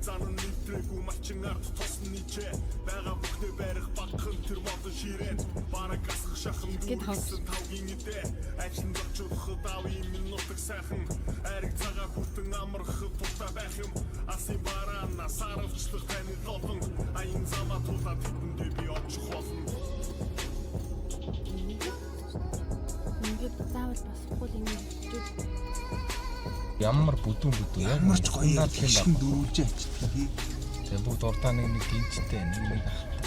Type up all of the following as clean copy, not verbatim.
Санан нэвтрээгүй малчин ард тосн нийчээ байгаа бүхнээ барих багхан тэр модон ширээд бараг асах шахан дүүрсэн тавгийн идэ ажлын зочиулахад авийн минутаг сайхан айраг цагаа хүртэн амархад тутаа байх юм асын бараана саравчлах таны голон аян замаа тулаад хэдэндээ би очих болно ингээд заавал болохгүй л юм ямар бүдүүн ямар ч гоё шин дөрүүлж ачдаг. Тэгээ бүгд урдаа нэг гинцтэй нэг ахтай.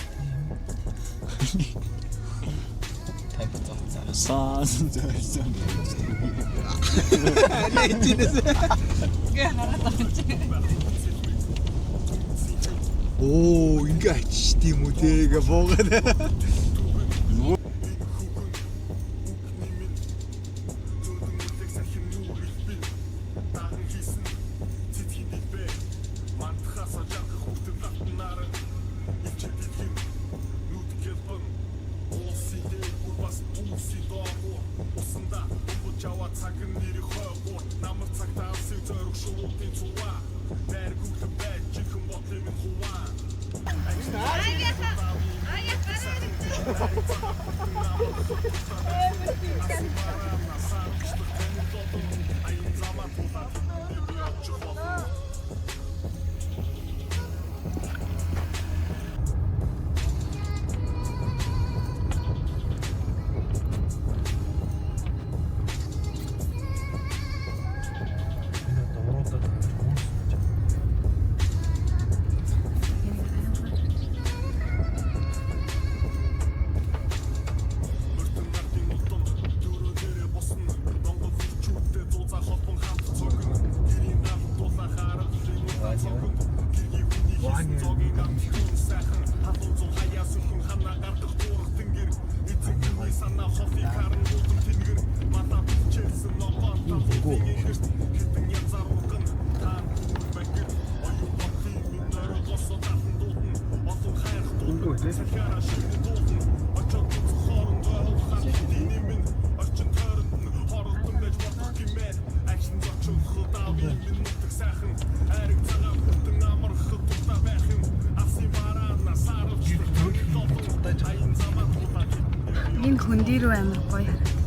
Сан зайсан. Оо ингээ ачт юм уу тэгээ буугаад. Энэ хөндөй рүү амар гоё харагдав.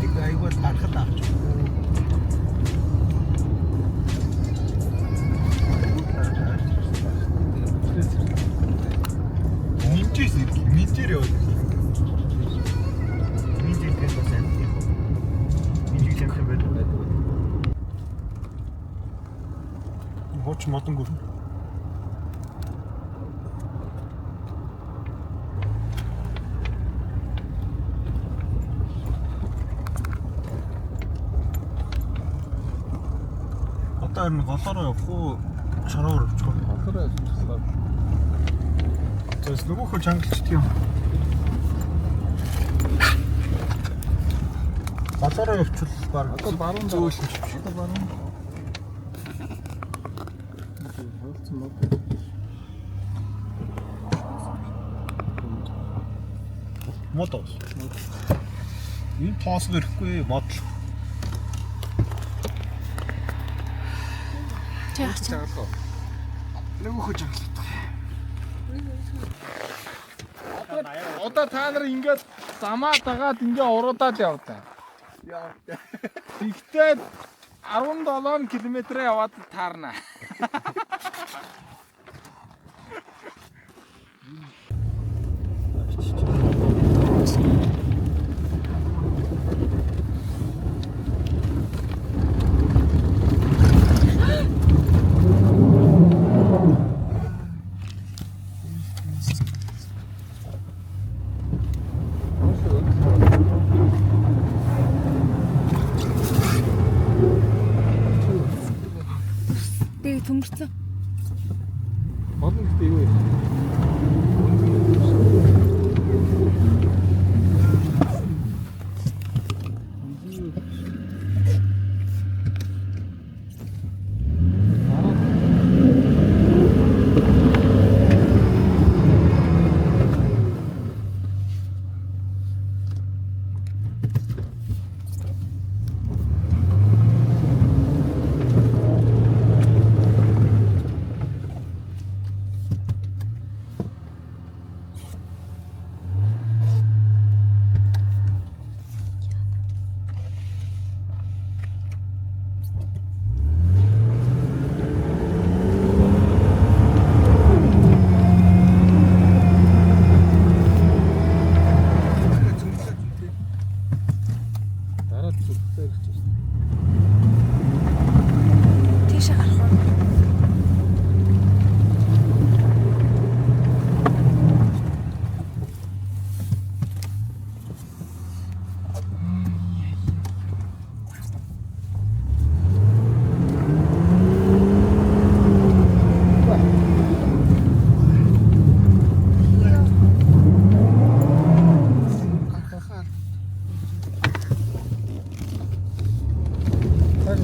Тэг айгуу тархад авч. Минтэр яваа. Минтэр гэсэн. Минтэр юм байдаг. Хоч модон гүр. Одоо энэ голоороо явах уу? Шороор явчих уу? Голоороо явчихлаа. Тэс нөгөөхөө чангалчдаг юм. Голоороо явчихвал баг Одоо баруун зөөлсөн ч биш. Одоо баруун. Модос. Энэ тоос ирэхгүй модл. Чагалаа. Нөгөөхөө чангалаад. Одоо та нар ингээд замаа дагаад ингээ уруудаад явдаа. Яа. Тэгтээ 17 км яваад таарна. Тэг төмөрцөн. Модон гэдэг юу вэ?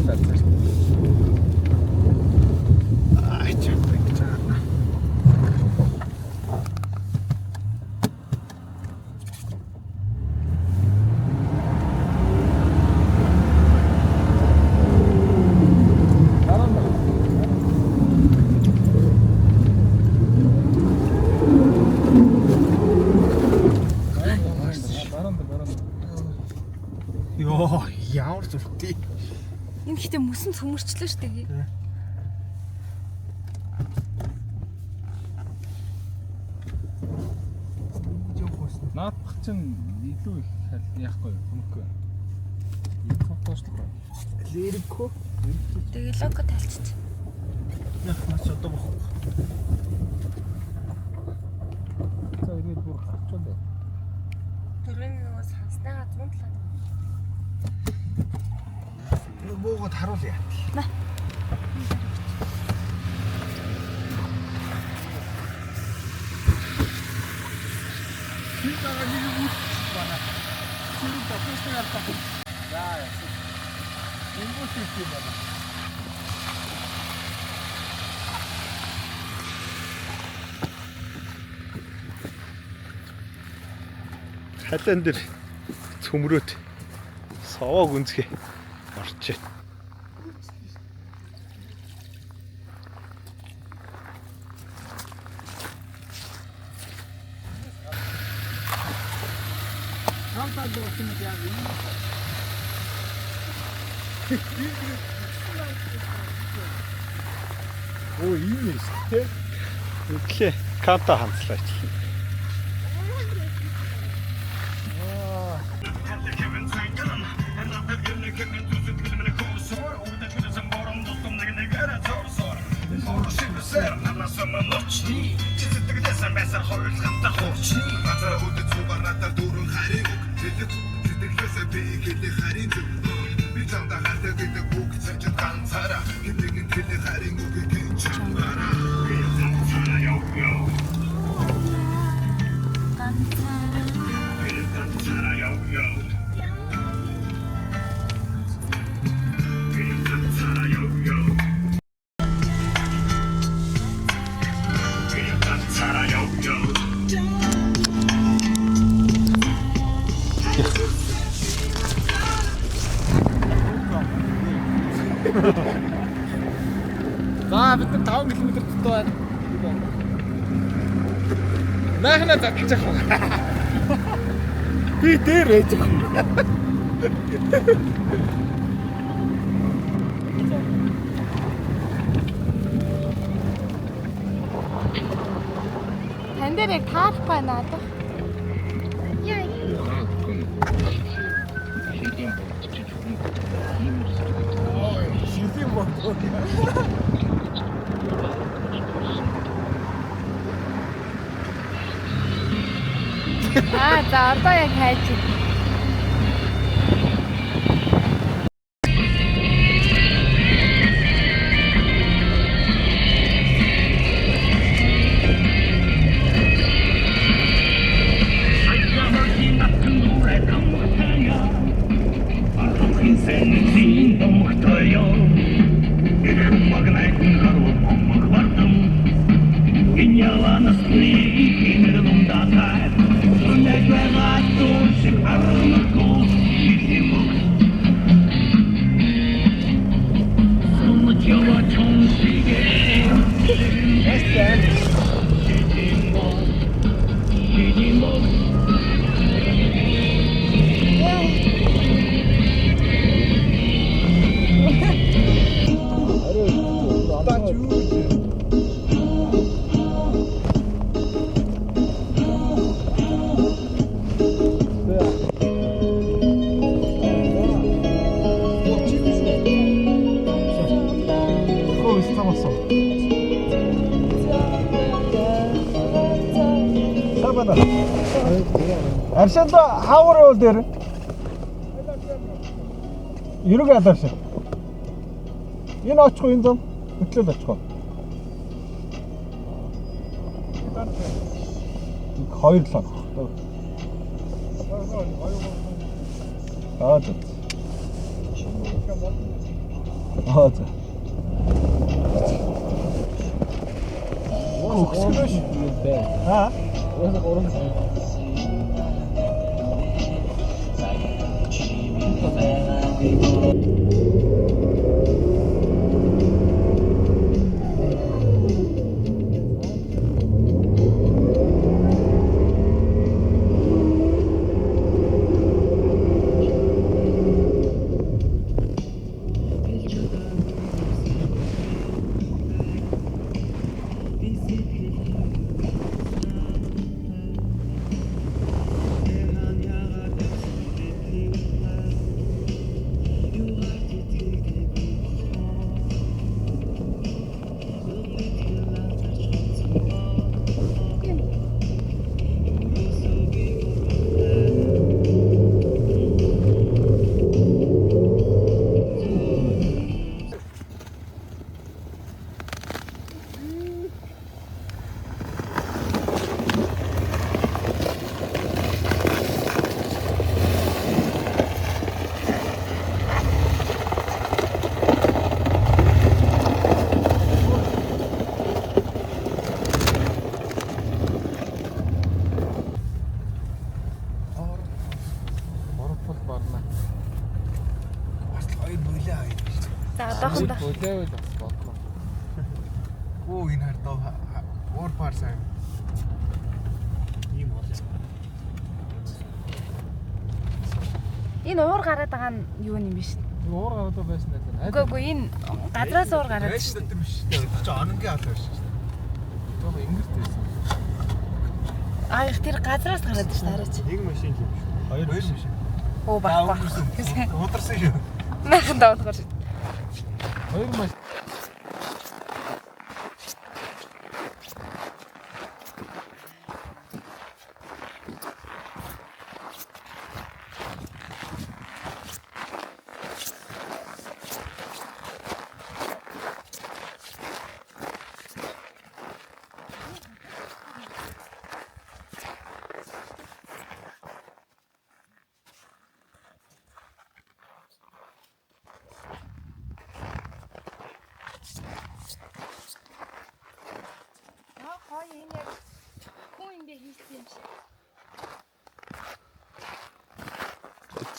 талцаа шүү. Ай чаа. Йоо, ямар зүрхтэй. Энэ ихтэй мөсөн цөмөрчлөө шүү дээ. Наадах чинь илүү их яахгүй хүмүүхгүй. Их тоошлох. Лирикко. Тэгээ лого тайлцчих. Яг наач одоо бохоо. За ирээд бүр хавчвал. Төрийн нөгөө санснаа 107. Буугаад харуулъя. На. Синтага нэг үт бана. Синт тохиолдсон яртаа. Яа. Ингүүт хийх юм байна. Халаан дээр цөмрөөд совоог үнцгээ орчээ. Хамтаа дөрөв юм яа. Оо ийм юм шүү дээ. Өглөө ката ханцлаач. За бид нар 5 км дотор байна. Нахна татчих واخ. Би дээр ээж. Тань дээр яг таарахгүй надад. Яа. Шилэн бод. За одоо яг хайж. Аршанда хавар уул дээр. Ерөг алаарш. Энэ очих уу энэ зам? Өтлөөл очих уу? Хоёр л онох. Аа. За. Өгсгөөш. Аа. За одоохондоо Болоо л бас бодлоо. Оо энэ хардаа уур пар сайн. Ийм бол. энэ уур гараад байгаа нь юу юм биш. Уур гараад байсан гэдэг. Үгүй энэ газраас уур гараад Байшин дотор биш. Чи ононгийн аль биш. Жоо ингэрт байсан. их тэр газраас гараад ш тараач. Нэг машин л юм шүү. Хоёр машин. Оо баггүй. Ударсан шүү. Нахан давуулгаар шүү. Хоёр маш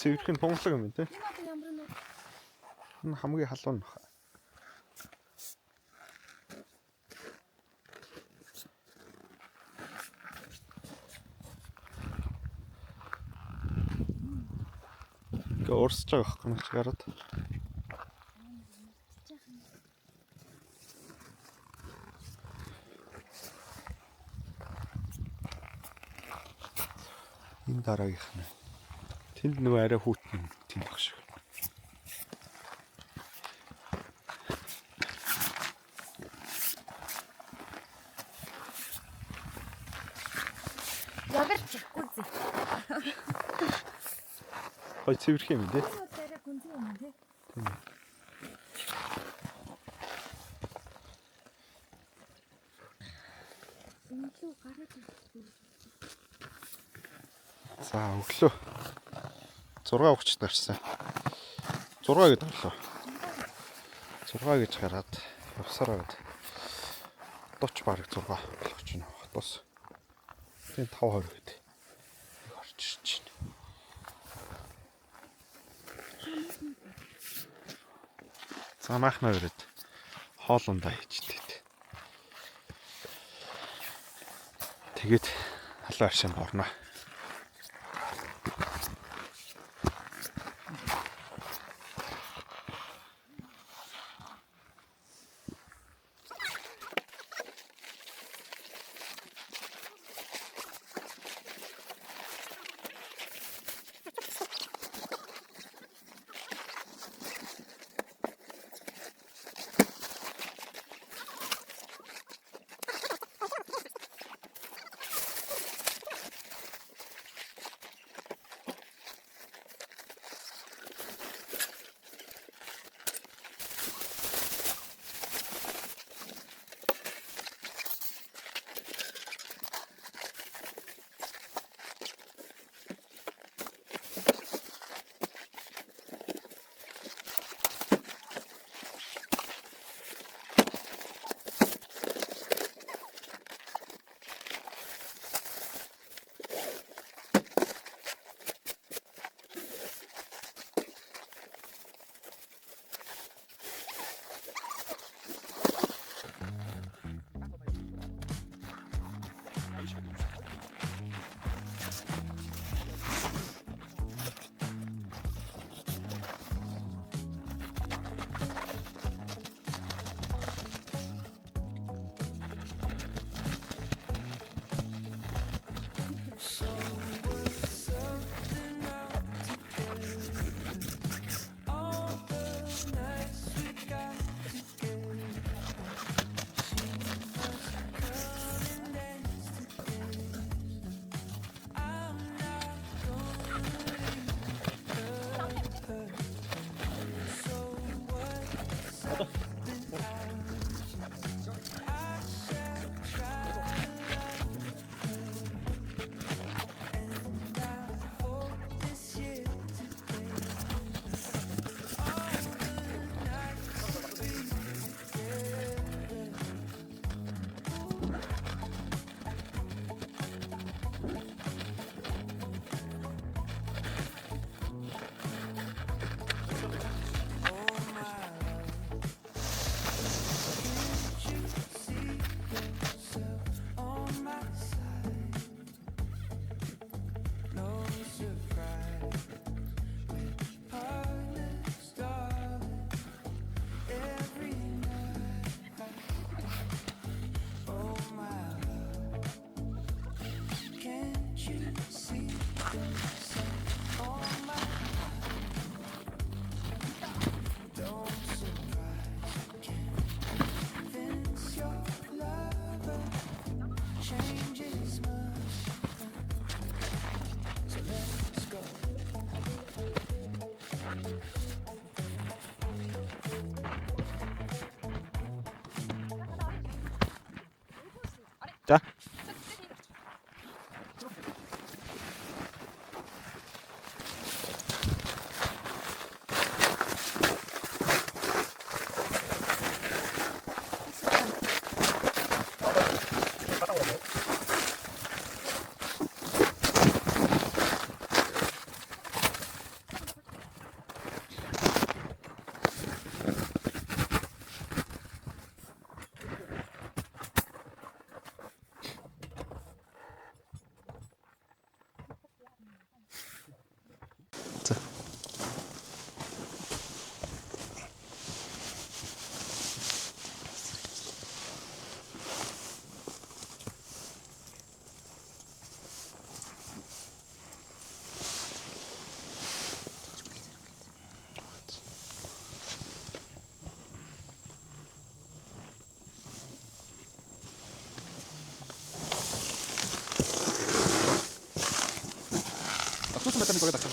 Цэвэрхэн тунгалаг юм тий. Энэ одоо ямар нэг Энэ хамгийн халуун баха. Гэ урсж байгаа байхгүй нэг чигараад. Энэ дараагийнх нь. Тэнд нөгөө арай хүүтэн тэнд баг шиг. ягарч ихгүй зэ. Гой цэвэрх юм тий. Тэрэ гүнзгий юм тий. Үнэхээр гараад За өглөө 6:30 тарчсан. 6 гэдэг болоо. 6 гэж гараад явсараа гэд. Дотч бараг 6 болгож байна. Хотоос. Тэгээ 5:20 гэдэг. Орж ирж байна. За маахнаа өрөөд хоолундаа хийжтэй. Тэгээд халуун аршин борно. 자. También con esta.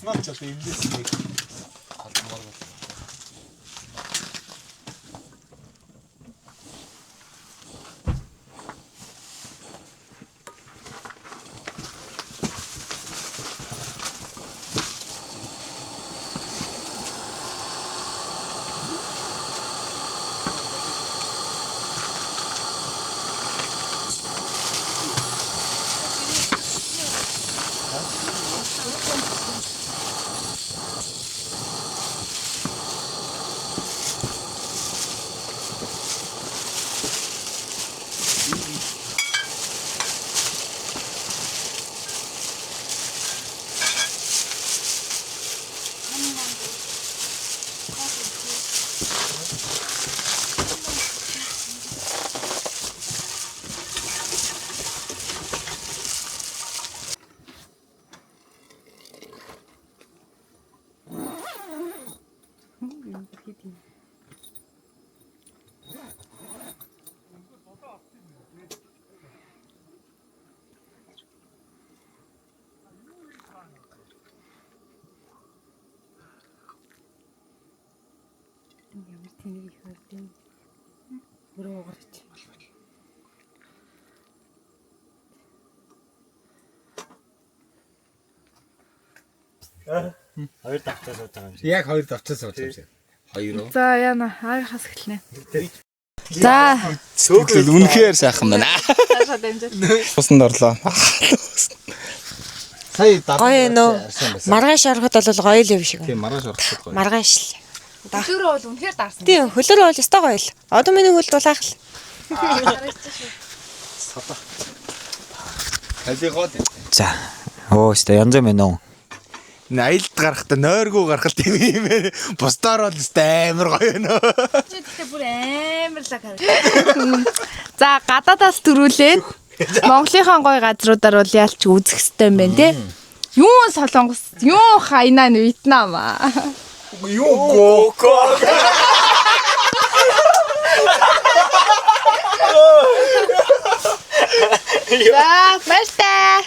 Znaczy, to im wyschnie. Ямар тэнэг их байд юм. Өөрөө гарч. Хоёр давтаа сууж байгаа юм шиг. Яг хоёр давчаа сууж байгаа юм шиг. Хоёр уу? За яана аагийнхаас эхэлнэ. За. Сэтгэл үнэхээр сайхан байна. Цаашаа дамжаад. Усанд орлоо. Сая Гоё нөө. Маргааш ороход бол гоё л юм шиг. Тийм маргааш ороход гоё. Маргааш л. Хөлөөрөө бол үнэхээр даарсан. Тийм хөлөөр бол өстой гоё л. Одоо миний хөл дулаах л. Халигоо. За. Оо өстой янз юм байна уу? Аялд гарахтаа нойргоо гарах тийм юм ээ. Бусдаар бол өстой амар гоё нөө. Тэгтээ бүр амарлаг харагдав. За гадаадаас төрүүлээд Монголынхаа гоё газруудаар бол яалч үзэх хэрэгтэй юм байна те. Юун Солонгос, юун Хайнан, Вьетнам аа. Юу гоко. За, баяртай.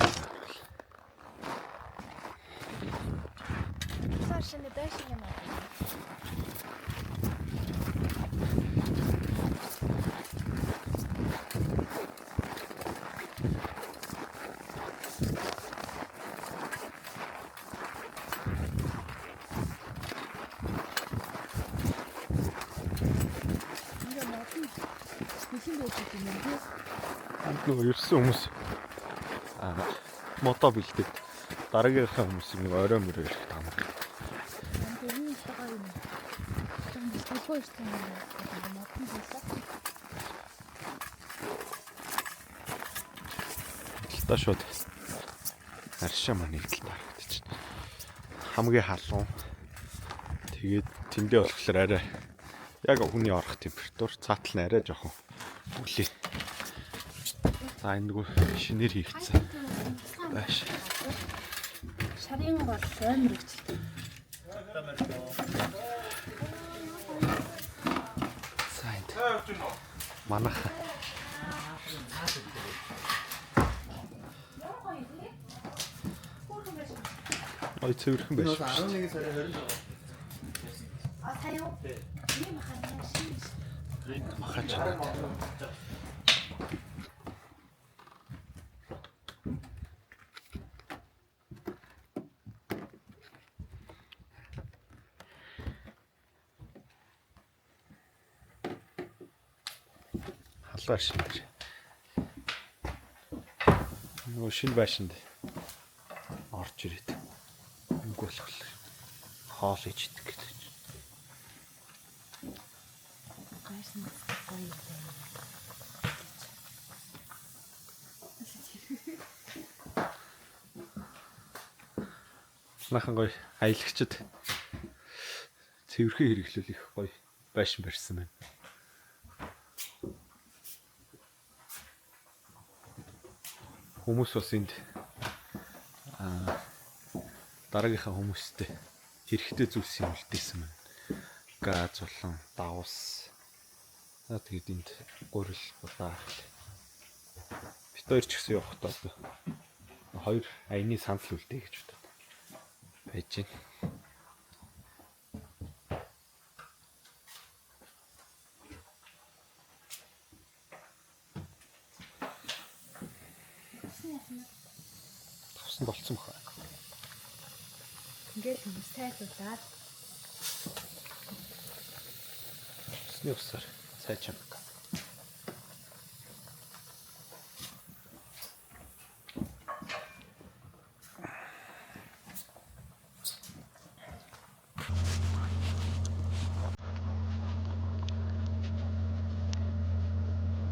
Орчин. Цаашаа дэшиг юм аа. Нөгөө ерсэн хүмүүс мото бэлдээд дараагийнхаа хүмүүсийг нэг орой мөрөөр их таамаг. Та шууд аршаа маань нэг л тарагдчих. Хамгийн халуун. Тэгээд тэндээ болохоор арай яг хүний орох температур цаатал нь арай жоохон өглөө. За энэ нөгөө шинээр хийгдсэн. Бааш. Шарын гол амар өгчлээ. Сайд. Манах. Ой цэвэрхэн байж шүү. 11 сарын 20. А сая. Ийм ханаа шиш. Махаач. Халуун шинээр. Нөгөө шинэ байшинд орж ирээд. Үгүй болох. Хоол ичдэг гэдэг. Нахан гоё аялагчд цэвэрхэн хэрэглүүлэх гоё байшин барьсан байна. Хүмүүс бас энд дараагийнхаа хүмүүстэй хэрэгтэй зүйлс юм үлдээсэн байна. Газ болон давс. Тэгээд энд гурил удаа. Бид хоёр ч гэсэн явахдаа хоёр аяны санал үлдээ гэж боддог. Байж гин. Тавсан болцсон баха. Ингээл хүмүүс тайлуулаад Сний усаар сайжаан.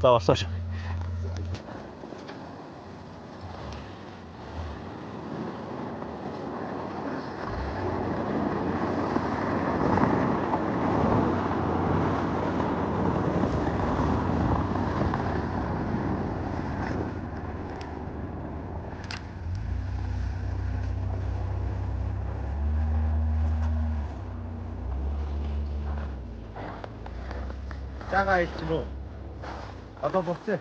За болоо шүү. Жагаа хэлчих үү? Одоо буцаа.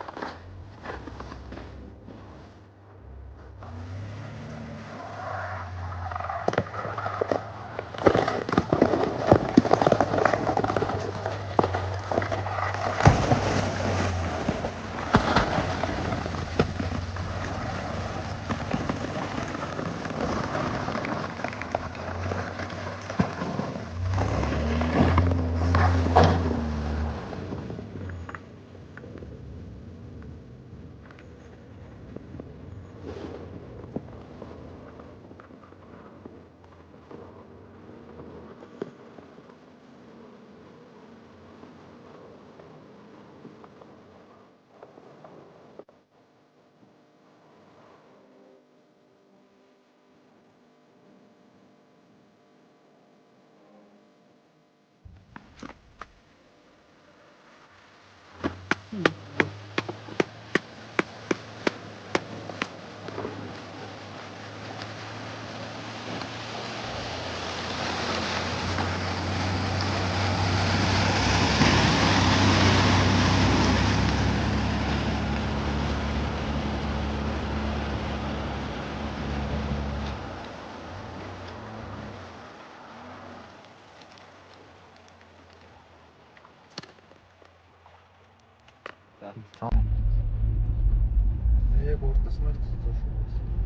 Яг урдас мөр зүг шүү.